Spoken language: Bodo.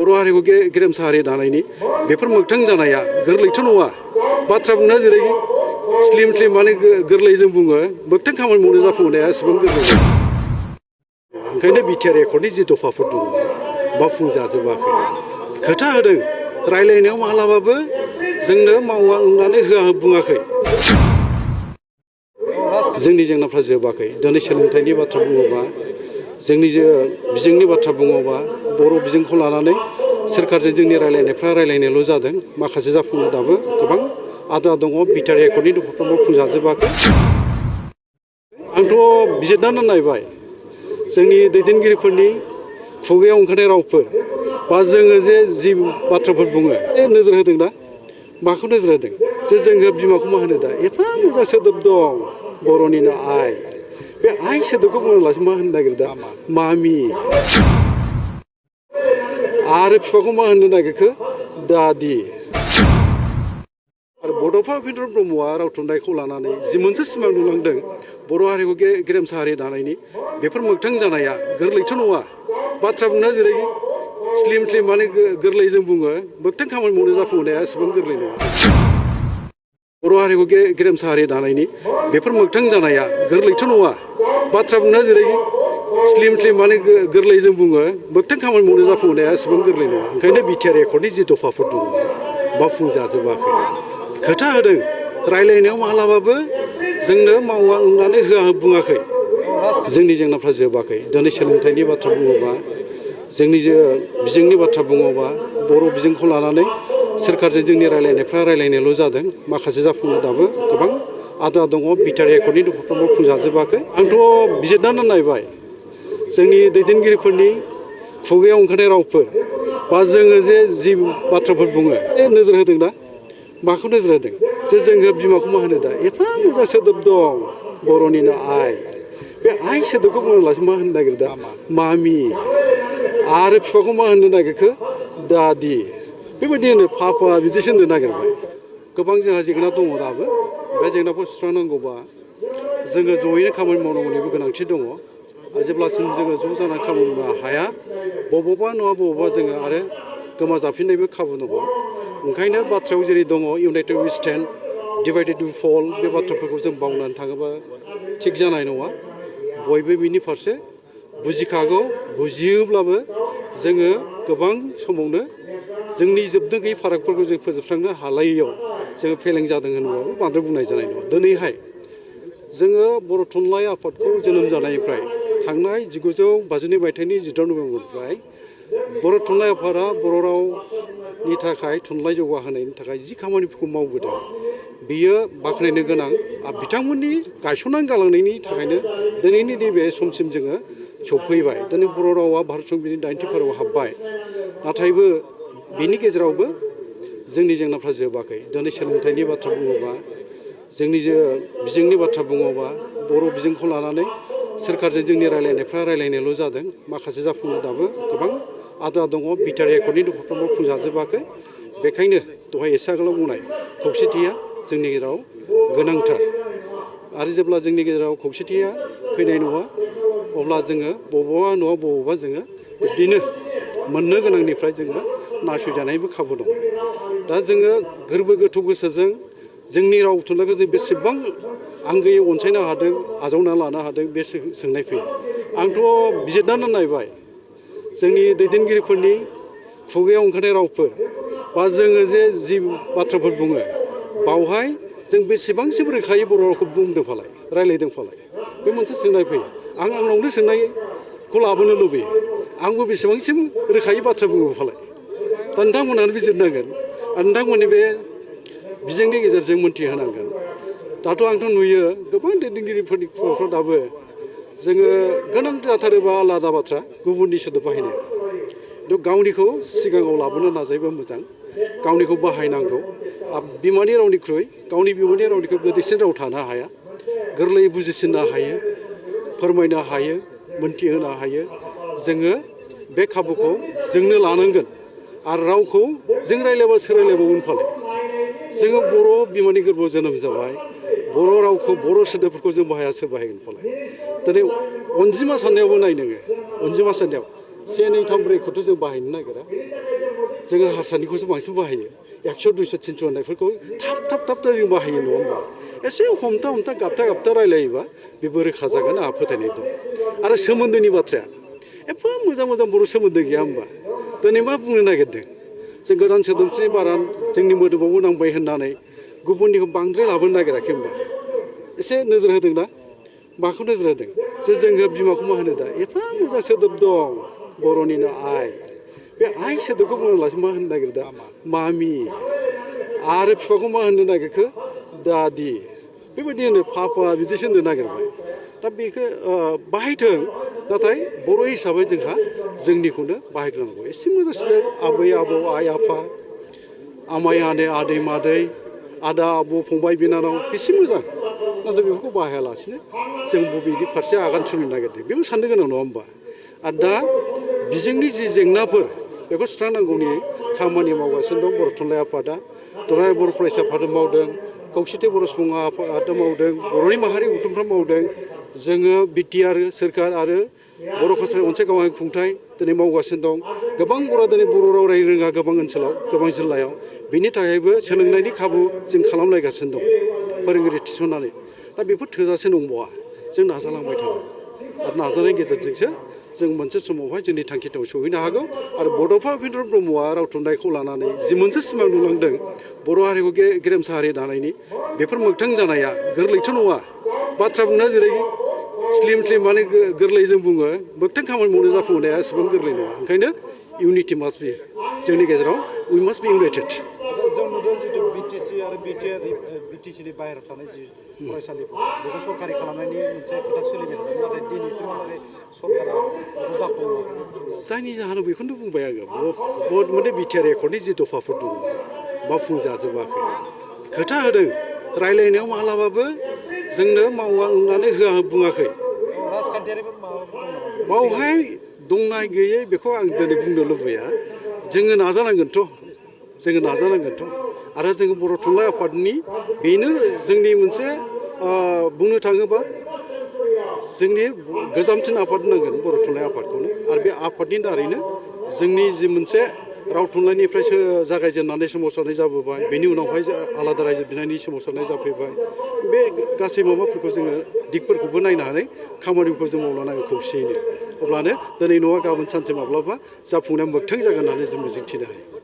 बर' हारिखौ गेरेमसा हारि दानायनि बेफोर मोगथां जानाया गोरलैथ' नङा। बाथ्रा बुंनाया जेरै स्लिम स्लिम माने गोरलै जों बुङो, मोगथां खामानि मावनो जाफुंनाया एसेबां गोरलै नङा। ओंखायनो बिटिआर एकर्डनि जि दफाफोर दङ मावफुंजाजोबाखै। खोथा होदों, रायलायनायाव मालाबाबो जोंनो मावा होननानै बुङाखै। जोंनि जेंनाफ्रा जोबाखै। दिनै सोलोंथाइनि बाथ्रा बुङोबा, जोंनि बिजोंनि बाथ्रा बुङोबा, बर' बिजोंखौ लानानै सोरखारजों जोंनि रायलायनायल' जादों। माखासे जाफुंनो दाबो गोबां आद्रा दङ। बिटिआर एकर्डनि दफाफ्रा मावफुंजाजोबाखै। आंथ' बिजिरनानै नायबाय जोंनि दैदेनगिरिफोरनि खुगायाव ओंखारनाय रावफोर बा जोङो जि बाथ्राफोर बुङो, नोजोर होदोंना? माखौ नोजोर होदों? जे जोङो बिमाखौ मा होनो दा? एफा मोजां सोदोब दं बर'निनो आइ। बे आइ सोदोबखौ बुङोब्लासो मा होननो नागिरो दा? मामि। आरो बिफाखौ मा होननो नागिरखो? दादि। आरो बड'फा उपेन्द्र ब्रह्मआ राव थुनलाइखौ लानानै जि मोनसे सिमां नुलांदों बर' हारिखौ गेरेमसा हारि दानायनि, बेफोर मोगथां जानाया गोरलैथ' नङा। बाथ्रा बुंनाया जेरै स्लिम स्लिम माने गोरलै जों बुङो, मोगथां खामानि मावनो जाफुंनाया एसेबां गोरलै नङा। बर' हारिखौ गेरेमसा हारि दानायनि बेफोर मोगथां जानाया गोरलैथ' नङा। बाथ्रा बुंनाया जेरै स्लिम स्लिम माने गोरलै जों बुङो, मोगथां खामानि मावनो जाफुंनाया एसेबां गोरलै नङा। ओंखायनो बिटिआर एकर्डनि जि दफाफोर दङ मावफुंजाजोबाखै। खोथा होदों, रायलायनायाव मालाबाबो जोंनो मावा होननानै बुङाखै। जोंनि जेंनाफ्रा जोबाखै। दिनै सोलोंथाइनि बाथ्रा बुङोबा, जोंनि बिजोंनि बाथ्रा बुङोबा, बर' बिजोंखौ लानानै सोरखारजों जोंनि रायलायनायल' जादों। माखासे जाफुंनो दाबो गोबां आद्रा दङ। बिटिआर एकर्डनि दफाफ्रा मावफुंजाजोबाखै। आंथ' बिजिरनानै नायबाय जोंनि दैदेनगिरिफोरनि खुगायाव ओंखारनाय रावफोर बा जोङो जि बाथ्राफोर बुङो, नोजोर होदोंना? माखौ नोजोर होदों? जे जोङो बिमाखौ मा होनो दा? एफा मोजां सोदोब दं बर'निनो आइ। बे आइ सोदोबखौ बुङोब्लासो मा होननो नागिरो दा? मामि। आरो बिफाखौ मा होननो नागिरखो? दादि। बेबायदि होनो पापा बिदिसो होननो नागिरबाय। गोबां जोंहा जेंना दङ दाबो। बे जेंनाखौ सुस्रांनांगौबा जोङो जयैनो खामानि मावनांगौनिबो गोनांथि दङ। आरो जेब्लासिम जोङो ज' जानानै खामानि मावनो हाया, बबावबा नङा बबावबा जोङो आरो गोमाजाफिननायबो खाबु दङ। ओंखायनो बाथ्रायाव जेरै दङ united we stand, divided we fall, बे बाथ्राफोरखौ जों बावनानै थाङोबा थिग जानाय नङा। बयबो बिनि फारसे बुजिखागौ। बुजियोब्लाबो जोङो गोबां समावनो जोंनि जोबनो गैयै फारागफोरखौ जों फोजोबस्रांनो हालायैयाव जोङो फेलें जादों होनोबाबो बांद्राय बुंनाय जानाय नङा। दिनैहाय जोङो बर' थुनलाइ आफादखौ जोनोम जानायनिफ्राय थांनाय 1952 मायथाइनि 14 नभेम्बरनिफ्राय बर' थुनलाइ आफादा बर' रावनि थाखाय थुनलाइ जौगाहोनायनि थाखाय जि खामानिफोरखौ मावबोदों, बियो बाख्नायनो गोनां। आरो बिथांमोननि गायसननानै गालांनायनि थाखायनो दिनैनि नैबे समसिम जोङो सौफैबाय। दिनै बर' रावा भारत संबिजिरनि 90 फारियाव हाब्बाय। नाथायबो बिनि गेजेरावबो जोंनि जेंनाफ्रा जोबाखै। दिनै सोलोंथाइनि बाथ्रा बुङोबा, जोंनि बिजोंनि बाथ्रा बुङोबा, बर' बिजोंखौ लानानै सोरखारजों जोंनि रायलायनायल' जादों। माखासे जाफुंनो दाबो गोबां आद्रा दङ। बिटिआर एकर्डनि दफाफ्रा मावफुंजाजोबाखै। बेखायनो दहाय एसे आगोलाव बुंनाय खौसेथिया जोंनि गेजेराव गोनांथार। आरो जेब्ला जोंनि गेजेराव खौसेथिया फैनाय नङा, अब्ला जोङो बबावबा नङा बबावबा जोङो बिब्दिनो मोननो गोनांनिफ्राय जोङो नासयजानायबो खाबु दं। दा जोङो गोरबो गोथौ गोसोजों जोंनि राव थुनलाइखौ जों बेसेबां आंगोयै अनसायनो हादों, आजावनानै लानो हादों, बे सोंनाय फैयो। आंथ' बिजिरनानै नायबाय जोंनि दैदेनगिरिफोरनि खुगायाव ओंखारनाय रावफोर बा जोङो जि बाथ्राफोर बुङो, बावहाय जों बेसेबांसिम रोखायै बर' रावखौ बुंदों फालाय, रायलायदों फालाय, बे मोनसे सोंनाय फैयो। आंनावनो सोंनायखौ लाबोनो लुबैयो। आंबो बेसेबांसिम रोखायै बाथ्रा बुङो फालाय। दा नोंथांमोनानो बिजिरनांगोन आरो नोंथांमोननि बे बिजोंनि गेजेरजों मोनथिहोनांगोन। दाथ' आंथ' नुयो गोबां दैदेनगिरिफोरनि खुगाफ्राव दाबो जोङो गोनां जाथारोबा आलादा बाथ्रा गुबुननि सोदोब बाहायनाया। खिन्थु गावनिखौ सिगाङाव लाबोनो नाजायोबा मोजां। गावनिखौ बाहायनांगौ। बिमानि रावनिख्रुइ गावनि बिमानि रावनिख्रुइ गोदैसिन राव थानो हाया। गोरलैयै बुजिसिननो हायो, फोरमायनो हायो, मोनथिहोनो हायो। जोङो बे खाबुखौ जोंनो लानांगोन। आरो रावखौ जों रायलायबा सोर रायलायबावगोन फालाय। जोङो बर' बिमानि गोरबोआव जोनोम जाबाय। बर' रावखौ, बर' सोदोबफोरखौ जों बाहाया, सोर बाहायगोन फालाय। दिनै अनजिमा साननायावबो नाय नोङो, अनजिमा साननायाव 1 2 3 4खौथ' जों बाहायनो नागिरा जोङो हारसानिखौसो बांसिन बाहायो 100 200 300 होननायफोरखौ थाब जों बाहायो नङा होमबा एसे हमथा गाबथा रायलायोबा बेबो रोखा जागोन आंहा फोथायनाय दं आरो सोमोन्दोनि बाथ्राया एफा मोजां बर' सोमोन्दो गैया होमबा दिनै मा बुंनो नागिरदों जों गोदान सोदोमस्रिनि बारा जोंनि मोदोमावबो नांबाय होननानै गुबुननिखौ बांद्राय लाबोनो नागिराखै होमबा एसे नोजोर होदोंना माखौ नोजोर होदों जे जोङो बिमाखौ मा होनो दा एफा मोजां सोदोब दं बर'निनो आइ बे आइ सोदोबखौ बुङोब्लासो मा होननो नागिरो दा मामि आरो बिफाखौ मा होननो नागिरखो दादि बेबायदि होनो पापा बिदिसो होननो नागिरबाय दा बेखौ बाहायथों नाथाय बर' हिसाबै जोंहा जोंनिखौनो बाहायग्रोनांगौ एसे मोजां सोदोब आबै आबौ आइ आफा आमाइ आदै मादै आदा आब' फंबाय बिनानाव बेसे मोजां नाथाय बेफोरखौ बाहायालासिनो जों बबेनि फारसे आगान सुरनो नागिरदों बेबो साननो गोनां नङा होमबा आरो दा बिजोंनि जि जेंनाफोर बेखौ सुस्रांनांगौनि खामानि मावगासिनो दं बर' थुनलाइ आफादा दुलाराय बर' फरायसा आफादा मावदों खौसेथि बर' सुबुं आफादा मावदों बर'नि माहारि गौथुमफ्रा मावदों जोङो बिटिआर सोरखार आरो बर' कसारि अनसाय गावारि खुंथाय दिनै मावगासिनो दं गोबां बर'आ दिनै बर' राव रायनो रोङा गोबां ओनसोलाव गोबां जिल्लायाव बेनि थाखायबो सोलोंनायनि खाबु जों खालामलायगासिनो दं फोरोंगिरि थिसननानै दा बेफोर थोजासे नंबावा जों नाजालांबाय थानांगौ आरो नाजानायनि गेजेरजोंसो जों मोनसे समावहाय जोंनि थांखियाव सहैनो हागौ आरो बड'फा उपेन्द्र ब्रह्मआ राव थुनलाइखौ लानानै जि मोनसे सिमां नुलांदों बर' हारिखौ गेरेमसा हारि दानायनि बेफोर मोगथां जानाया गोरलैथ' नङा बाथ्रा बुंनाया जेरै स्लिम माने गोरलै जों बुङो मोगथां खामानि मावनो जाफुंनाया एसेबां गोरलै नङा ओंखायनो इउनिटि मास्ट बि जोंनि गेजेराव उइ मास्ट बि इउनाइटेड जों नुदों जितु बिटिसि आरो बिटिसिनि बाहेरायाव थानाय जि फरायसालिफोर बेखौ सरकारि खालामनायनि मोनसे खोथा सोलिबाय दं नाथाय दिनैसिमहालागै सरकारा बेखौ जाफुङो जायनि जाहोनाव बेखौनो बुंबाय आङो बहुत माने बिटिआर एकर्डनि जि दफाफोर दङ मावफुंजाजोबाखै खोथा होदों रायलायनायाव मालाबाबो जोंनो मावा होननानै बुङाखै बावहाय दंनाय गैयै बेखौ आं दिनै बुंनो लुबैया जोङो नाजानांगोनथ' आरो जोङो बर' थुनलाइ आफादनि बेनो जोंनि मोनसे बुंनो थाङोबा जोंनि गोजामसिन आफाद होनांगोन बर' थुनलाइ आफादखौनो आरो बे आफादनि दारैनो जोंनि जि मोनसे राव थुनलाइनिफ्रायसो जागायजेननानै सोमावसारनाय जाबोबाय बेनि उनावहाय आलादा रायजो बिनायनि सोमावसारनाय जाफैबाय बे गासै माबाफोरखौ जोङो दिगफोरखौबो नायनानै खामानिखौ जों मावलांनांगौ खौसेयैनो अब्लानो दिनै नङा गाबोन सानसे माब्लाबा जाफुंनाया मोगथां जागोन होननानै जों मिजिंथिनो हायो